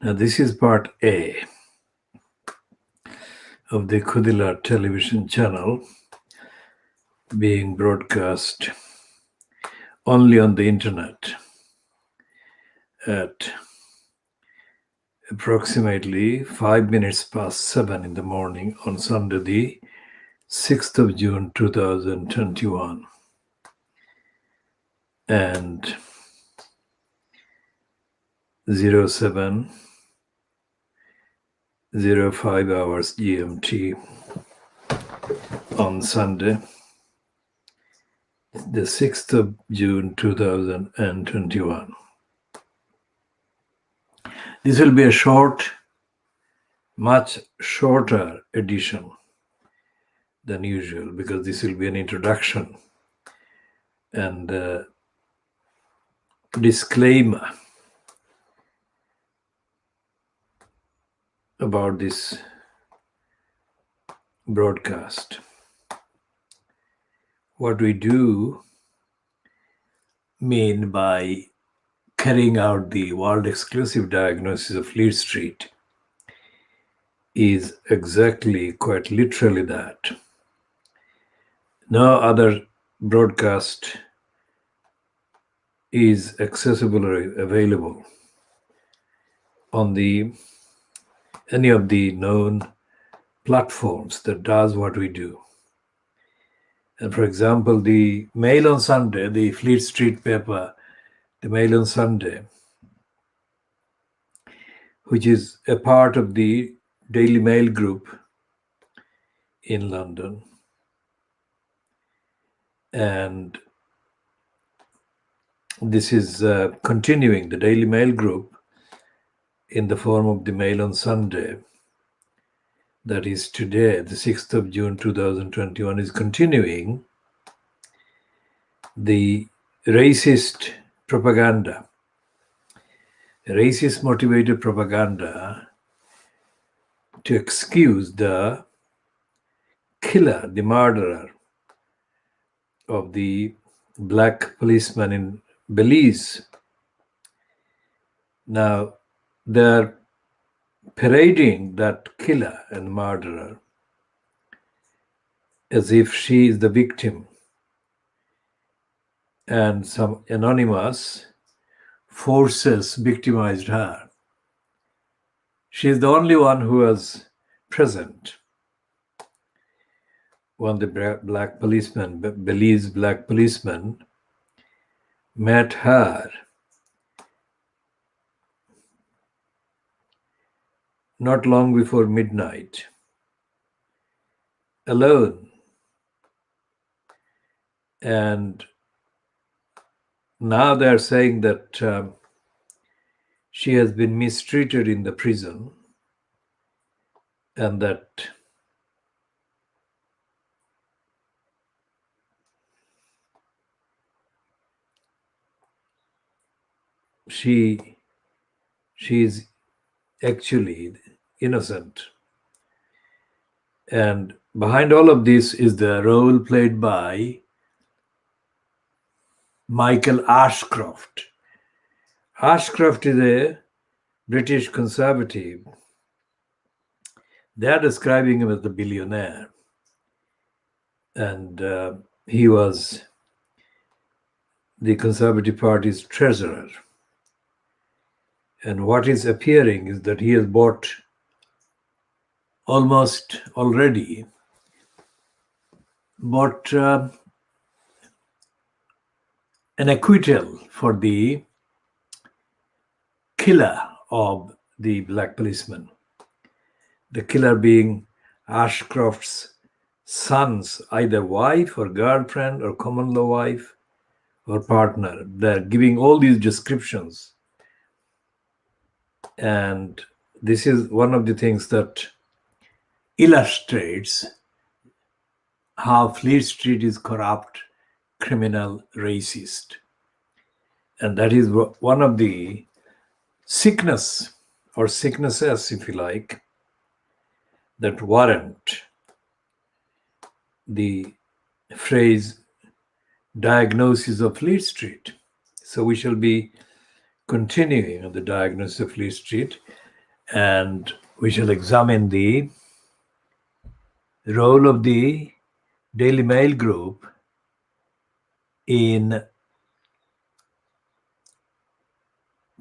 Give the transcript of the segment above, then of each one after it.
Now, this is part A of the KhoodeelaarTV television channel being broadcast only on the internet at approximately 5 minutes past 7 in the morning on Sunday, the 6th of June 2021, and 07:05 hours GMT on Sunday, the 6th of June 2021. This will be a much shorter edition than usual, because this will be an introduction and disclaimer about this broadcast. What we do mean by carrying out the world exclusive diagnosis of Fleet Street is exactly, quite literally, that. No other broadcast is accessible or available on any of the known platforms that does what we do. And for example, the Mail on Sunday, the Fleet Street paper, the Mail on Sunday, which is a part of the Daily Mail group in London, and this is continuing. The Daily Mail group, in the form of the Mail on Sunday, that is today, the 6th of June 2021, is continuing the racist propaganda, racist motivated propaganda to excuse the killer, the murderer of the black policeman in Belize. Now, they're parading that killer and murderer as if she is the victim, and some anonymous forces victimized her. She is the only one who was present when the black policeman, Belize black policeman, met her not long before midnight, alone. And now they're saying that she has been mistreated in the prison, and that she is actually innocent. And behind all of this is the role played by Michael Ashcroft. Ashcroft is a British conservative. They are describing him as the billionaire. And he was the Conservative Party's treasurer. And what is appearing is that he has bought almost already an acquittal for the killer of the black policeman. The killer being Ashcroft's son's either wife or girlfriend or common law wife or partner. They're giving all these descriptions. And this is one of the things that illustrates how Fleet Street is corrupt, criminal, racist. And that is one of the sicknesses, if you like, that warrant the phrase diagnosis of Fleet Street. So we shall be continuing on the diagnosis of Fleet Street, and we shall examine the role of the Daily Mail Group in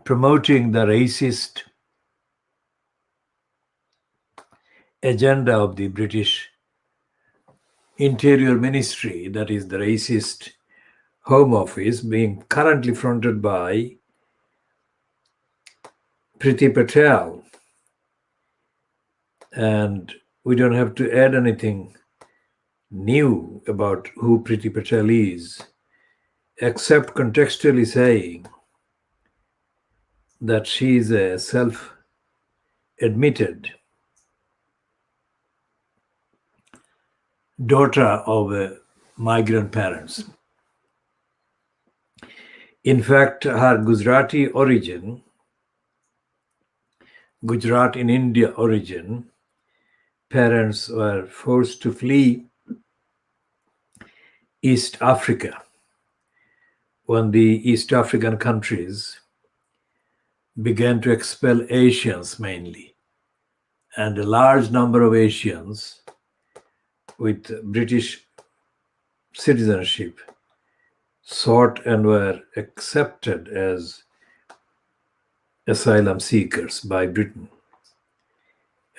promoting the racist agenda of the British Interior Ministry, that is the racist Home Office, being currently fronted by Priti Patel. And we don't have to add anything new about who Priti Patel is, except contextually saying that she is a self-admitted daughter of migrant parents. In fact, her Gujarati origin, Gujarat in India origin, parents were forced to flee East Africa when the East African countries began to expel Asians mainly. And a large number of Asians with British citizenship sought and were accepted as asylum seekers by Britain.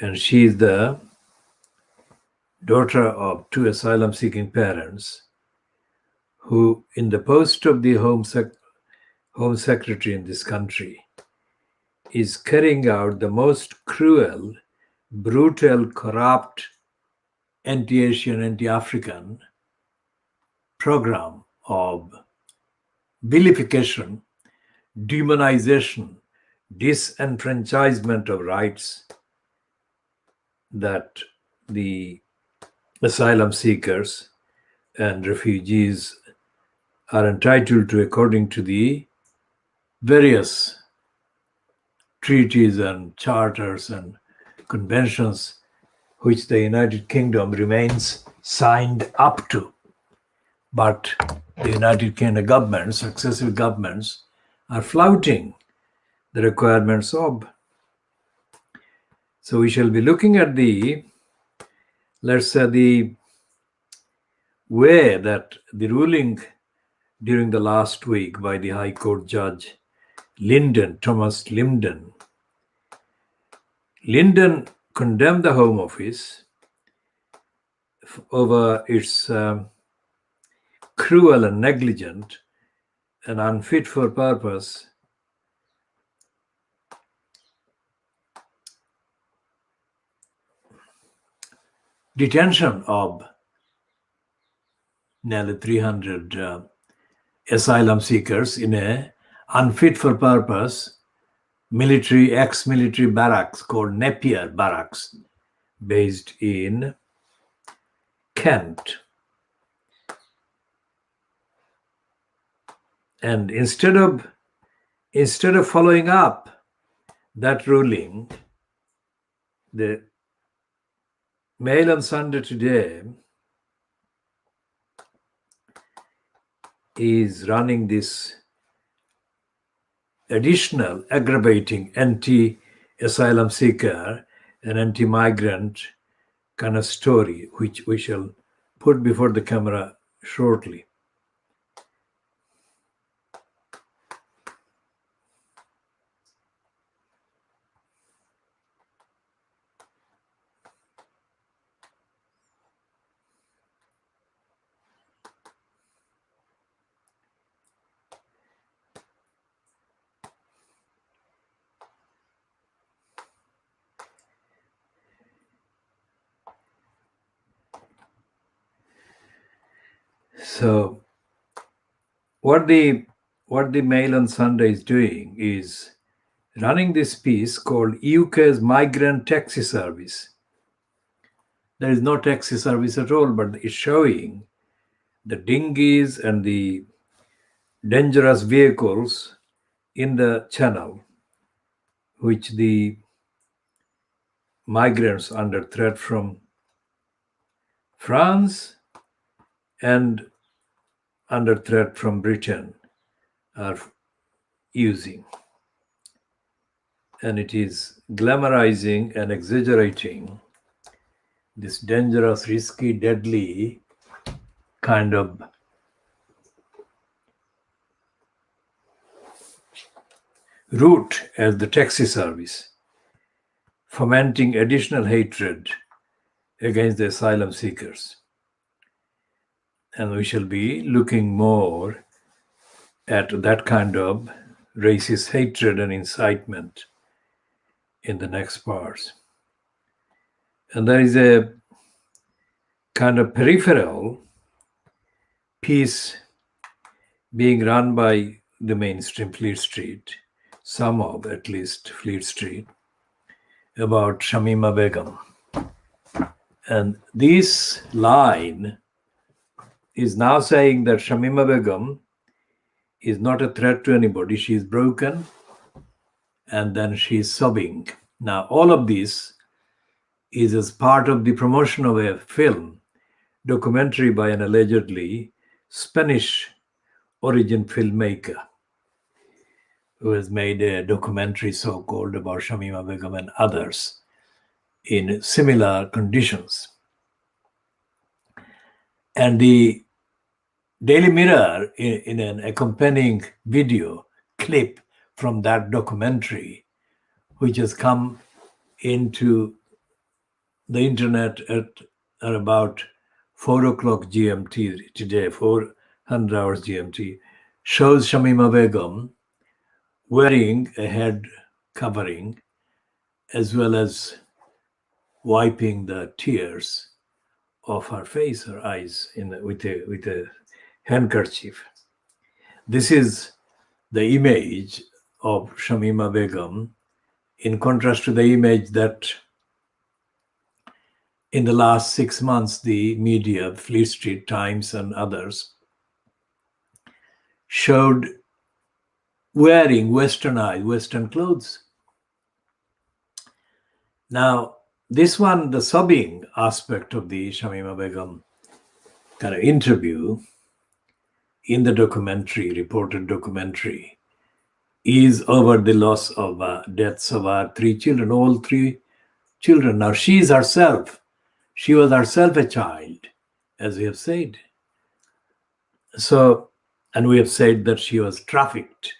And she is the daughter of two asylum-seeking parents who, in the post of the Home Secretary in this country, is carrying out the most cruel, brutal, corrupt, anti-Asian, anti-African program of vilification, demonization, disenfranchisement of rights that the asylum seekers and refugees are entitled to according to the various treaties and charters and conventions which the United Kingdom remains signed up to. But the United Kingdom government, successive governments, are flouting the requirements of. So we shall be looking at the, let's say, the way that the ruling during the last week by the High Court Judge Thomas Linden condemned the Home Office over its cruel and negligent and unfit for purpose detention of nearly 300 asylum seekers in a unfit for purpose ex-military barracks called Napier Barracks, based in Kent. And instead of following up that ruling, the Mail on Sunday today is running this additional aggravating anti-asylum seeker and anti-migrant kind of story, which we shall put before the camera shortly. So what the Mail on Sunday is doing is running this piece called UK's Migrant Taxi Service. There is no taxi service at all, but it's showing the dinghies and the dangerous vehicles in the channel, which the migrants under threat from France and under threat from Britain are using. And it is glamorizing and exaggerating this dangerous, risky, deadly kind of route as the taxi service, fomenting additional hatred against the asylum seekers. And we shall be looking more at that kind of racist hatred and incitement in the next parts. And there is a kind of peripheral piece being run by the mainstream Fleet Street, some of at least Fleet Street, about Shamima Begum. And this line is now saying that Shamima Begum is not a threat to anybody. She is broken, and then she is sobbing. Now, all of this is as part of the promotion of a film, documentary by an allegedly Spanish origin filmmaker who has made a documentary so-called about Shamima Begum and others in similar conditions. And the Daily Mirror, in an accompanying video clip from that documentary, which has come into the internet at about 4 o'clock GMT today, 400 hours GMT, shows Shamima Begum wearing a head covering as well as wiping the tears off her face, her eyes, with a handkerchief. This is the image of Shamima Begum, in contrast to the image that in the last 6 months the media, Fleet Street Times and others, showed wearing westernized Western clothes. Now, this one, the sobbing aspect of the Shamima Begum kind of interview in the documentary, reported documentary, is over the loss of deaths of our 3 children, all 3 children. Now, she was herself a child, as we have said. So, and we have said that she was trafficked.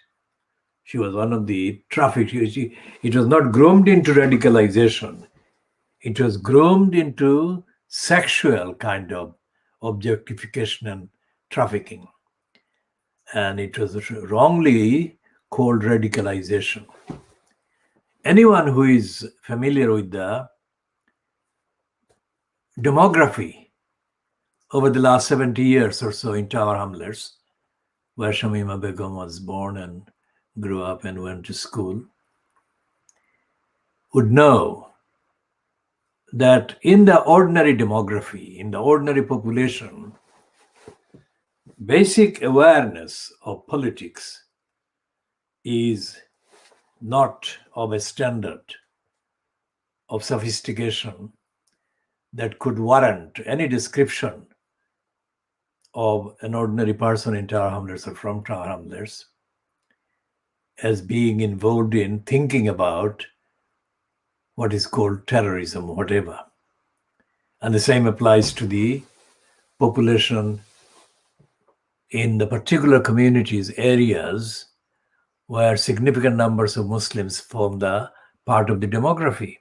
She was one of the trafficked. It was not groomed into radicalization. It was groomed into sexual kind of objectification and trafficking. And it was wrongly called radicalization. Anyone who is familiar with the demography over the last 70 years or so in Tower Hamlets, where Shamima Begum was born and grew up and went to school, would know that in the ordinary demography, in the ordinary population, basic awareness of politics is not of a standard of sophistication that could warrant any description of an ordinary person in Tower Hamlets or from Tower Hamlets as being involved in thinking about what is called terrorism, whatever. And the same applies to the population in the particular communities, areas where significant numbers of Muslims form the part of the demography,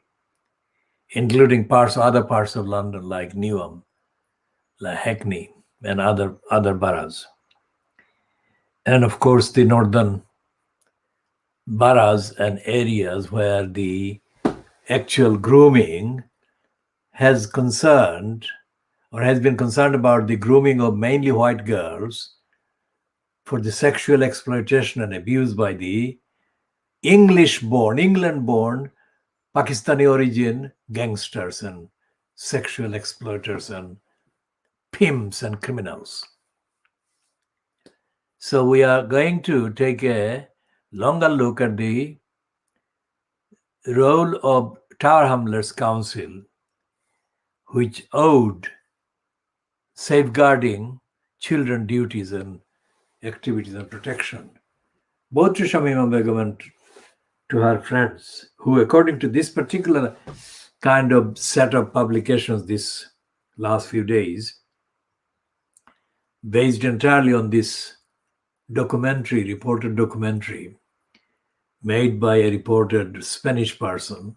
including other parts of London like Newham, like Hackney, and other boroughs. And of course, the northern boroughs and areas where the actual grooming has been concerned about the grooming of mainly white girls for the sexual exploitation and abuse by the England-born, Pakistani origin gangsters and sexual exploiters and pimps and criminals. So we are going to take a longer look at the role of Tower Hamlets Council, which owed safeguarding children duties and activities and protection, both to Shamima Begum and to her friends, who, according to this particular kind of set of publications this last few days, based entirely on this reported documentary made by a reported Spanish person,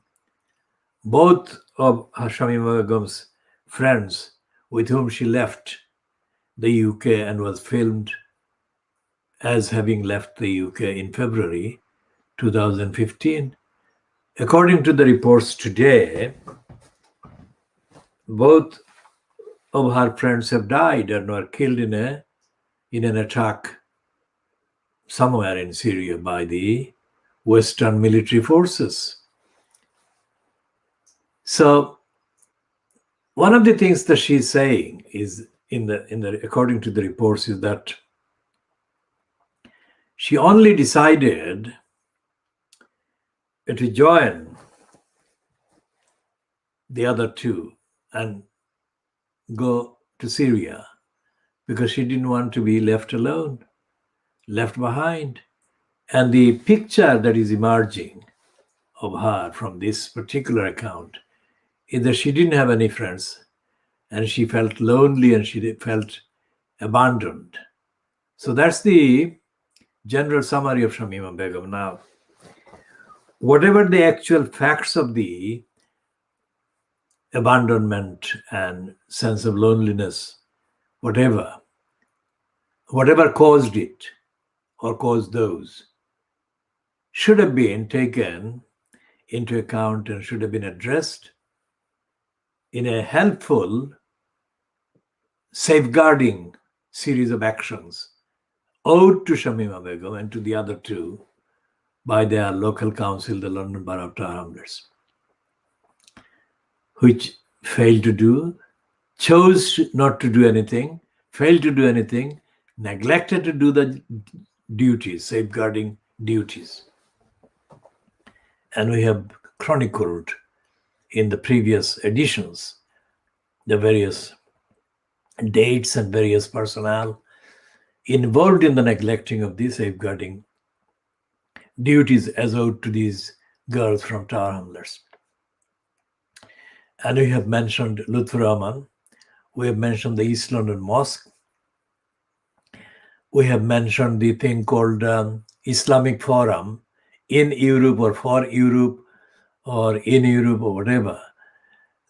both of Shamima Begum's friends with whom she left the UK and was filmed as having left the UK in February 2015. According to the reports today, both of her friends have died and were killed in an attack somewhere in Syria by the Western military forces. So one of the things that she's saying is according to the reports is that she only decided to join the other two and go to Syria because she didn't want to be left alone, left behind. And the picture that is emerging of her from this particular account is that she didn't have any friends and she felt lonely and she felt abandoned. So that's the general summary of Shamima Begum. Now, whatever the actual facts of the abandonment and sense of loneliness, whatever caused it or caused those, should have been taken into account and should have been addressed in a helpful, safeguarding series of actions owed to Shamima Begum and to the other two by their local council, the London Borough of Tower Hamlets, which failed to do, chose not to do anything, failed to do anything, neglected to do the duties, safeguarding duties. And we have chronicled in the previous editions the various dates and various personnel involved in the neglecting of these safeguarding duties as owed to these girls from Tower Hamlets. And we have mentioned Lutfur Rahman, we have mentioned the East London Mosque, we have mentioned the thing called Islamic Forum in Europe or for Europe or in Europe or whatever,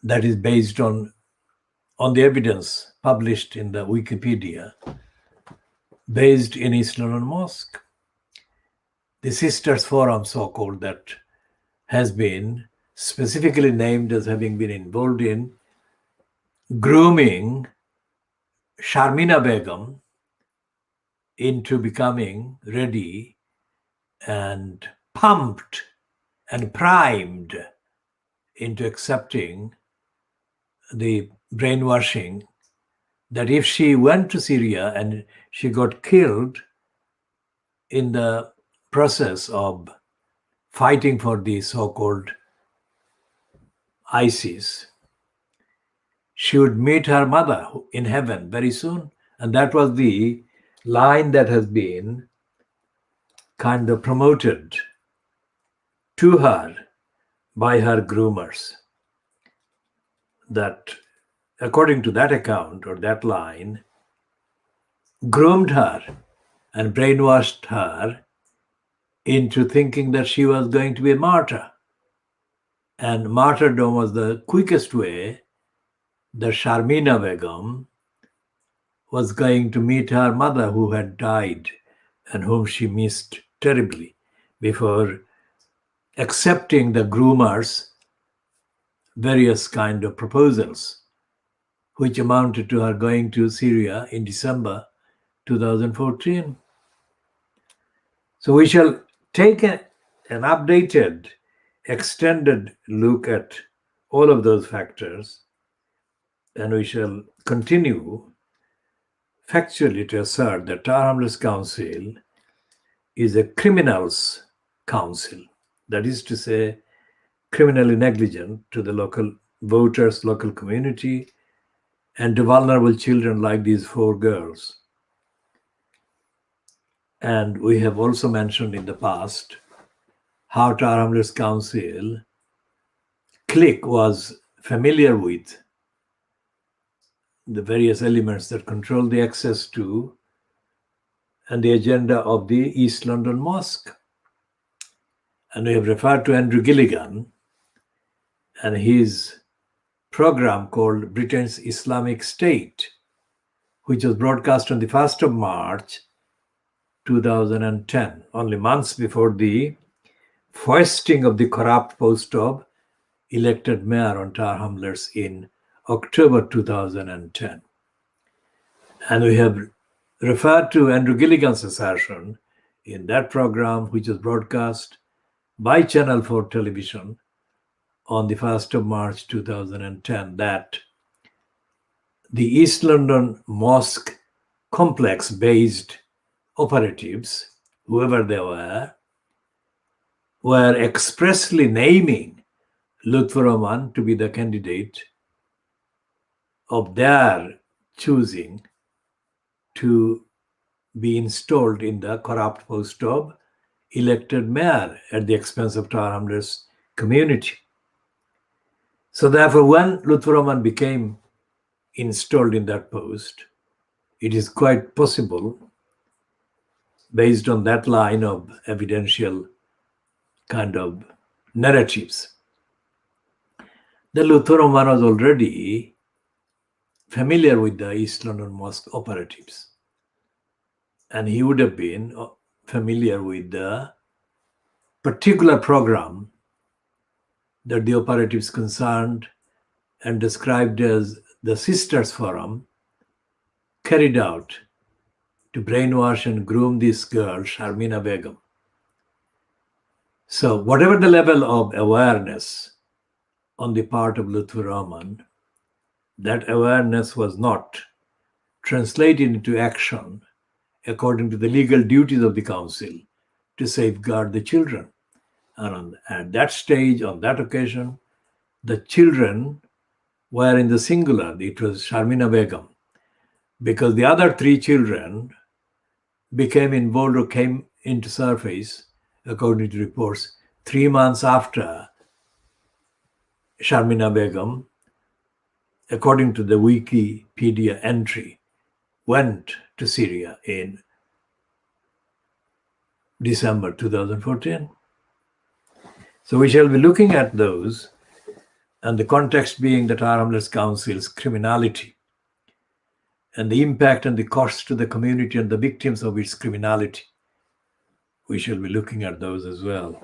that is based on the evidence published in the Wikipedia, based in East London Mosque. The Sisters Forum, so-called, that has been specifically named as having been involved in grooming Sharmina Begum into becoming ready and pumped and primed into accepting the brainwashing that if she went to Syria and she got killed in the process of fighting for the so-called ISIS, she would meet her mother in heaven very soon. And that was the line that has been kind of promoted to her by her groomers. That, according to that account or that line, groomed her and brainwashed her into thinking that she was going to be a martyr. And martyrdom was the quickest way that Sharmina Begum was going to meet her mother, who had died and whom she missed terribly, before accepting the groomers' various kind of proposals, which amounted to her going to Syria in December 2014. So we shall take an updated, extended look at all of those factors, and we shall continue factually to assert that Tower Hamlets Council is a criminals' council. That is to say, criminally negligent to the local voters, local community, and to vulnerable children like these 4 girls And we have also mentioned in the past how Tar Hamlets Council clique was familiar with the various elements that control the access to and the agenda of the East London Mosque. And we have referred to Andrew Gilligan and his program called Britain's Islamic State, which was broadcast on the 1st of March 2010, only months before the foisting of the corrupt post of elected mayor on Tar Hamlets in October 2010. And we have referred to Andrew Gilligan's assertion in that program, which was broadcast by Channel 4 television on the 1st of March 2010, that the East London Mosque complex-based operatives, whoever they were expressly naming Lutfur Rahman to be the candidate of their choosing to be installed in the corrupt post of elected mayor at the expense of Tar Hamlets community. So therefore, when Lutfur Rahman became installed in that post, it is quite possible, based on that line of evidential kind of narratives, that Lutfur Rahman was already familiar with the East London Mosque operatives. And he would have been familiar with the particular program that the operatives concerned and described as the Sisters Forum carried out to brainwash and groom this girl, Sharmina Begum. So whatever the level of awareness on the part of Lutfur Rahman, that awareness was not translated into action according to the legal duties of the council to safeguard the children. And at that stage, on that occasion, the children were in the singular. It was Sharmina Begum, because the other three children became involved or came into surface, according to reports, 3 months after Sharmina Begum, according to the Wikipedia entry, went to Syria in December 2014. So we shall be looking at those, and the context being the Tar Hamlets Council's criminality and the impact and the cost to the community and the victims of its criminality. We shall be looking at those as well.